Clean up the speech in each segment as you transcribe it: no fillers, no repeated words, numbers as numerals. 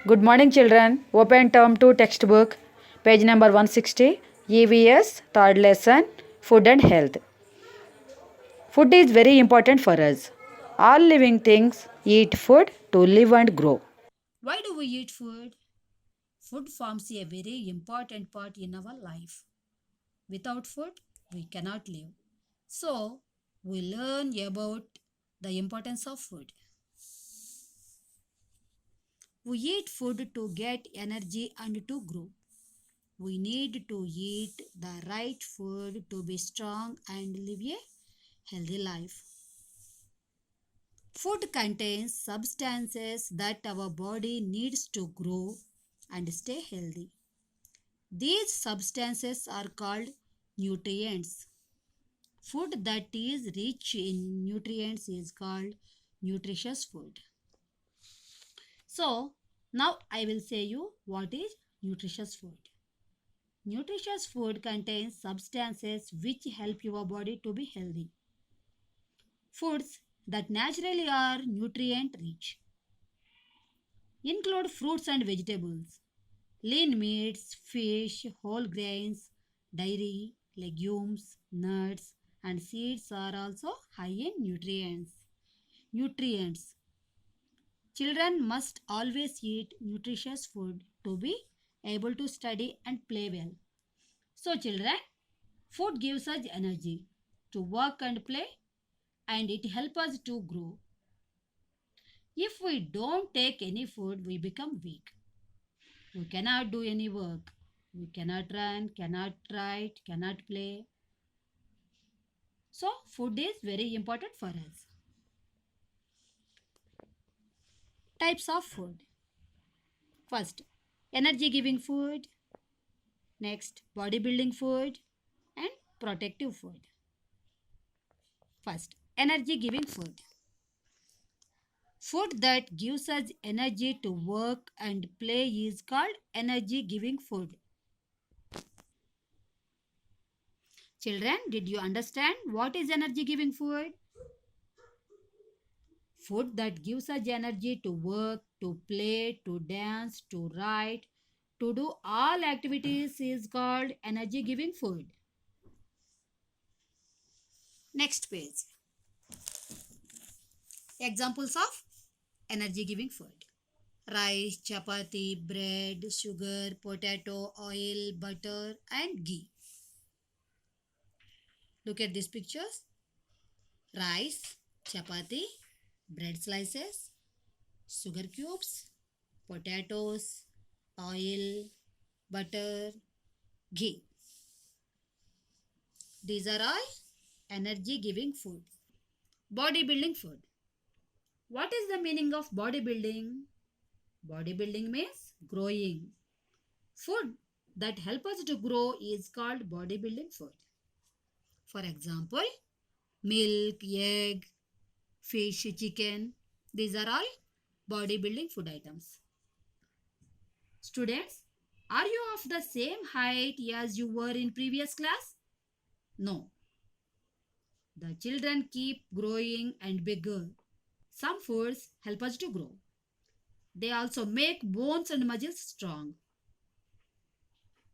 Good morning, children. Open term 2 textbook, page number 160, EVS, third lesson, Food and Health. Food is very important for us. All living things eat food to live and grow. Why do we eat food? Food forms a very important part in our life. Without food, we cannot live. So, we learn about the importance of food. We eat food to get energy and to grow. We need to eat the right food to be strong and live a healthy life. Food contains substances that our body needs to grow and stay healthy. These substances are called nutrients. Food that is rich in nutrients is called nutritious food. So, now I will say you what is nutritious food. Nutritious food contains substances which help your body to be healthy. Foods that naturally are nutrient rich include fruits and vegetables, lean meats, fish, whole grains, dairy, legumes, nuts, and seeds are also high in nutrients. Nutrients. Children must always eat nutritious food to be able to study and play well. So, children, food gives us energy to work and play, and it helps us to grow. If we don't take any food, we become weak. We cannot do any work. We cannot run, cannot write, cannot play. So, food is very important for us. Types of food. First, energy giving food. Next, bodybuilding food and protective food. First, energy giving food. Food that gives us energy to work and play is called energy giving food. Children, did you understand what is energy giving food? Food that gives us energy to work, to play, to dance, to write, to do all activities is called energy giving food. Next page. Examples of energy giving food: rice, chapati, bread, sugar, potato, oil, butter, and ghee. Look at these pictures: rice, chapati, bread slices, sugar cubes, potatoes, oil, butter, ghee. These are all energy giving food. Bodybuilding food. What is the meaning of bodybuilding? Bodybuilding means growing. Food that help us to grow is called bodybuilding food. For example, milk, egg, fish, chicken. These are all bodybuilding food items. Students, are you of the same height as you were in previous class? No. The children keep growing and bigger. Some foods help us to grow. They also make bones and muscles strong.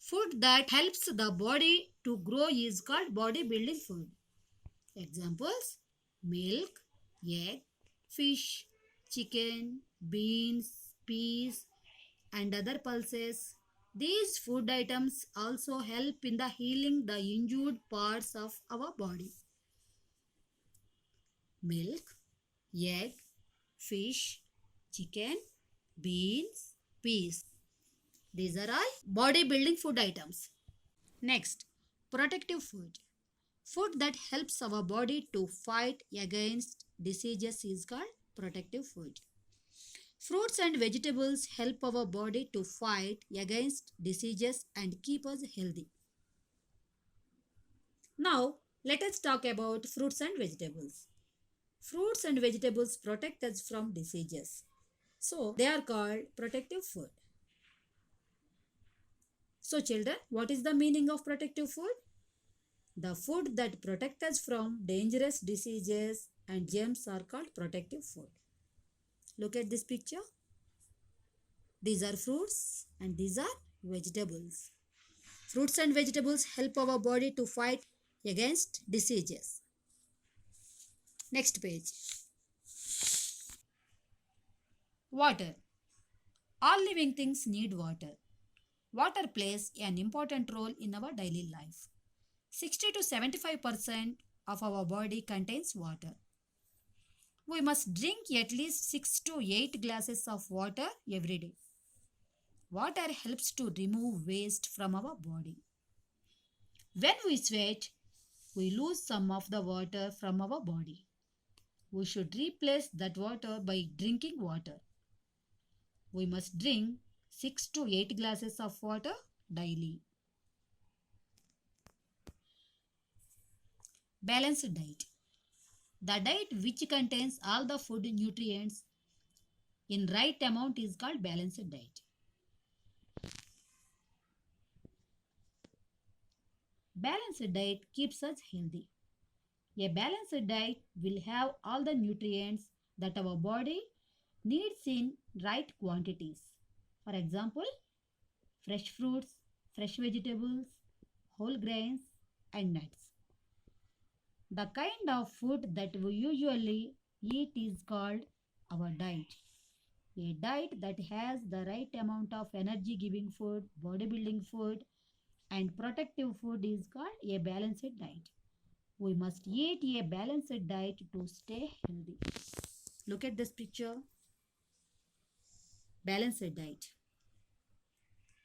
Food that helps the body to grow is called bodybuilding food. Examples: milk, egg, fish, chicken, beans, peas, and other pulses. These food items also help in the healing the injured parts of our body. Milk, egg, fish, chicken, beans, peas. These are all bodybuilding food items. Next, protective food. Food that helps our body to fight against diseases is called protective food. Fruits and vegetables help our body to fight against diseases and keep us healthy. Now, let us talk about fruits and vegetables. Fruits and vegetables protect us from diseases. So, they are called protective food. So, children, what is the meaning of protective food? The food that protect us from dangerous diseases and germs are called protective food. Look at this picture. These are fruits and these are vegetables. Fruits and vegetables help our body to fight against diseases. Next page. Water. All living things need water. Water plays an important role in our daily life. 60 to 75% of our body contains water. We must drink at least 6 to 8 glasses of water every day. Water helps to remove waste from our body. When we sweat, we lose some of the water from our body. We should replace that water by drinking water. We must drink 6 to 8 glasses of water daily. Balanced diet. The diet which contains all the food nutrients in right amount is called balanced diet. Balanced diet keeps us healthy. A balanced diet will have all the nutrients that our body needs in right quantities. For example, fresh fruits, fresh vegetables, whole grains, and nuts. The kind of food that we usually eat is called our diet. A diet that has the right amount of energy giving food, bodybuilding food, and protective food is called a balanced diet. We must eat a balanced diet to stay healthy. Look at this picture. Balanced diet.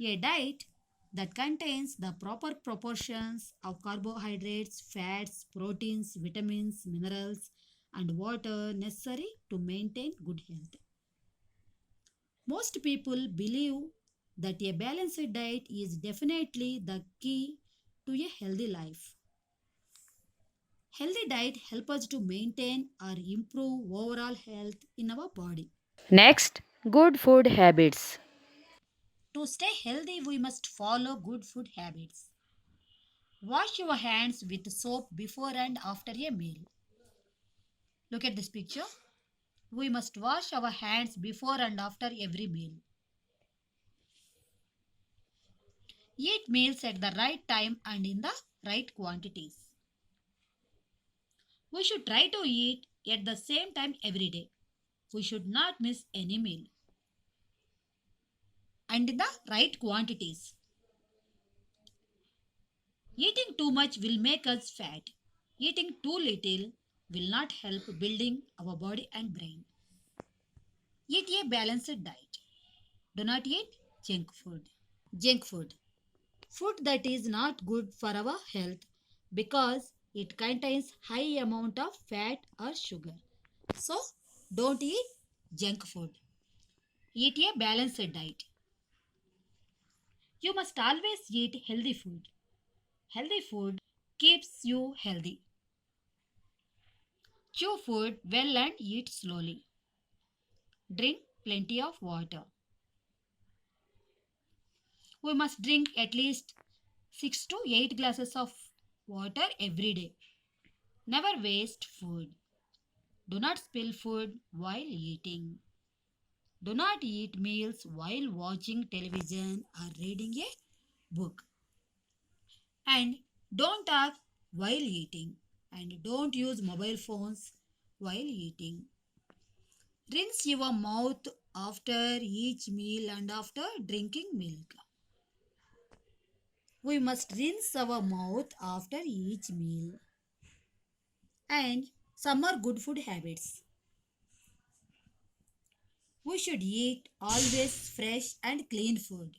A diet that contains the proper proportions of carbohydrates, fats, proteins, vitamins, minerals, and water necessary to maintain good health. Most people believe that a balanced diet is definitely the key to a healthy life. Healthy diet helps us to maintain or improve overall health in our body. Next, good food habits. To stay healthy, we must follow good food habits. Wash your hands with soap before and after a meal. Look at this picture. We must wash our hands before and after every meal. Eat meals at the right time and in the right quantities. We should try to eat at the same time every day. We should not miss any meal. And in the right quantities. Eating too much will make us fat. Eating too little will not help building our body and brain. Eat a balanced diet. Do not eat junk food. Junk food. Food that is not good for our health because it contains high amount of fat or sugar. So don't eat junk food. Eat a balanced diet. You must always eat healthy food. Healthy food keeps you healthy. Chew food well and eat slowly. Drink plenty of water. We must drink at least 6 to 8 glasses of water every day. Never waste food. Do not spill food while eating. Do not eat meals while watching television or reading a book. And don't talk while eating. And don't use mobile phones while eating. Rinse your mouth after each meal and after drinking milk. We must rinse our mouth after each meal. And some are good food habits. We should eat always fresh and clean food.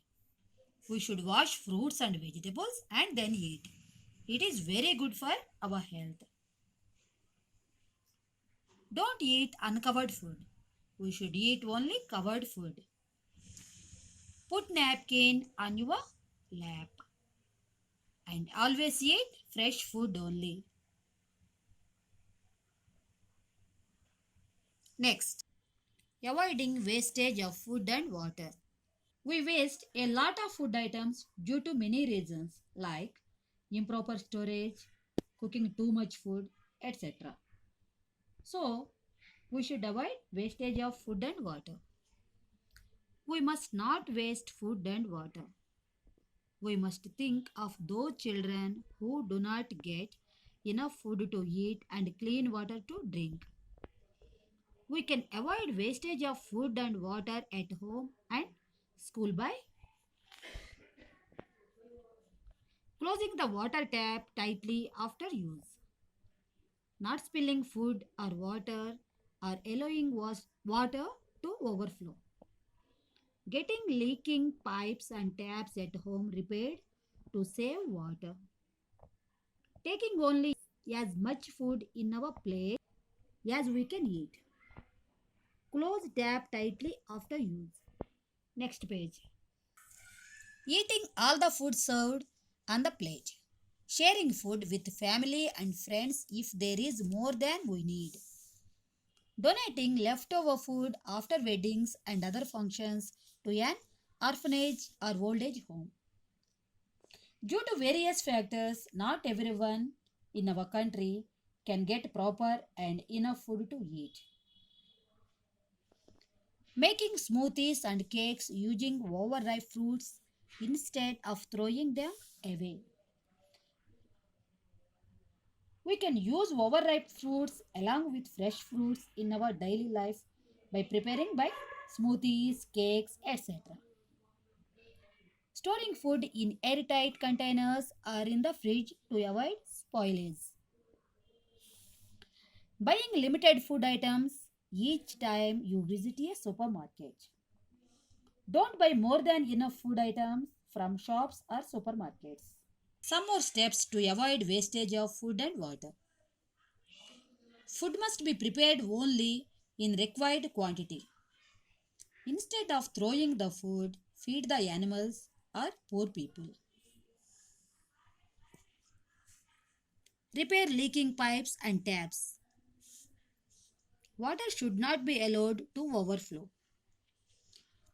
We should wash fruits and vegetables and then eat. It is very good for our health. Don't eat uncovered food. We should eat only covered food. Put napkin on your lap and always eat fresh food only. Next, avoiding wastage of food and water. We waste a lot of food items due to many reasons like improper storage, cooking too much food, etc. So, we should avoid wastage of food and water. We must not waste food and water. We must think of those children who do not get enough food to eat and clean water to drink. We can avoid wastage of food and water at home and school by closing the water tap tightly after use, not spilling food or water, or allowing water to overflow, getting leaking pipes and taps at home repaired to save water, taking only as much food in our plate as we can eat. Close tap tightly after use. Next page. Eating all the food served on the plate. Sharing food with family and friends if there is more than we need. Donating leftover food after weddings and other functions to an orphanage or old age home. Due to various factors, not everyone in our country can get proper and enough food to eat. Making smoothies and cakes using overripe fruits instead of throwing them away. We can use overripe fruits along with fresh fruits in our daily life by preparing by smoothies, cakes, etc. Storing food in airtight containers or in the fridge to avoid spoilage. Buying limited food items each time you visit a supermarket. Don't buy more than enough food items from shops or supermarkets. Some more steps to avoid wastage of food and water. Food must be prepared only in required quantity. Instead of throwing the food, feed the animals or poor people. Repair leaking pipes and taps. Water should not be allowed to overflow.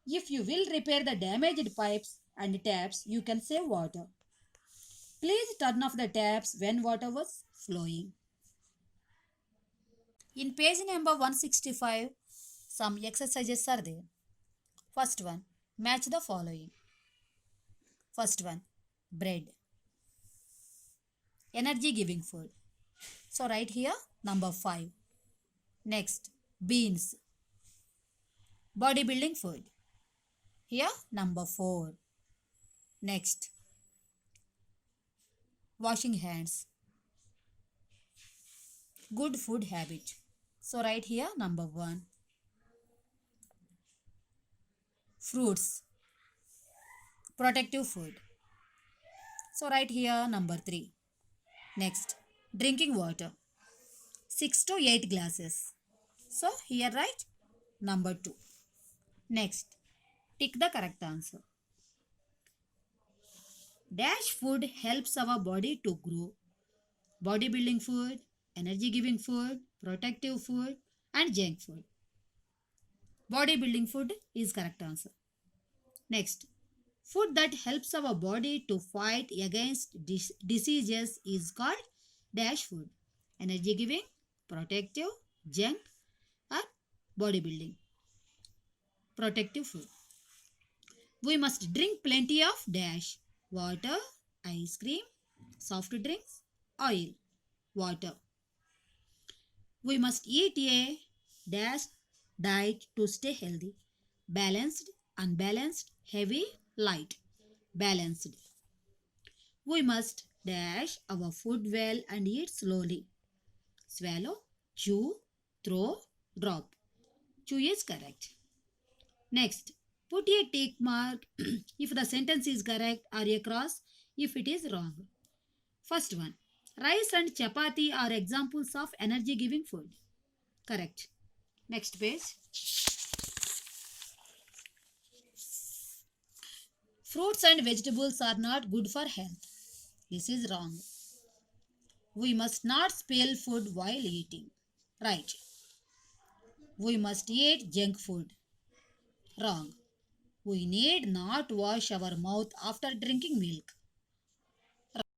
If you will repair the damaged pipes and taps, you can save water. Please turn off the taps when water was flowing. In page number 165, some exercises are there. First one, match the following. First one, bread. Energy giving food. So write here number 5. Next, beans. Bodybuilding food. Here number 4. Next, washing hands. Good food habit. So write here number 1. Fruits. Protective food. So write here number 3. Next, drinking water. 6 to 8 glasses. So here write number 2. Next, tick the correct answer. Dash food helps our body to grow. Bodybuilding food, energy giving food, protective food and junk food. Bodybuilding food is correct answer. Next, food that helps our body to fight against diseases is called dash food. Energy giving, protective, junk or bodybuilding. Protective food. We must drink plenty of dash. Water, ice cream, soft drinks, oil, water. We must eat a dash diet to stay healthy. Balanced, unbalanced, heavy, light. Balanced. We must dash our food well and eat slowly. Swallow, chew, throw, drop. Chew is correct. Next, put a tick mark if the sentence is correct or a cross if it is wrong. First one, rice and chapati are examples of energy giving food. Correct. Next page. Fruits and vegetables are not good for health. This is wrong. We must not spill food while eating. Right. We must eat junk food. Wrong. We need not wash our mouth after drinking milk.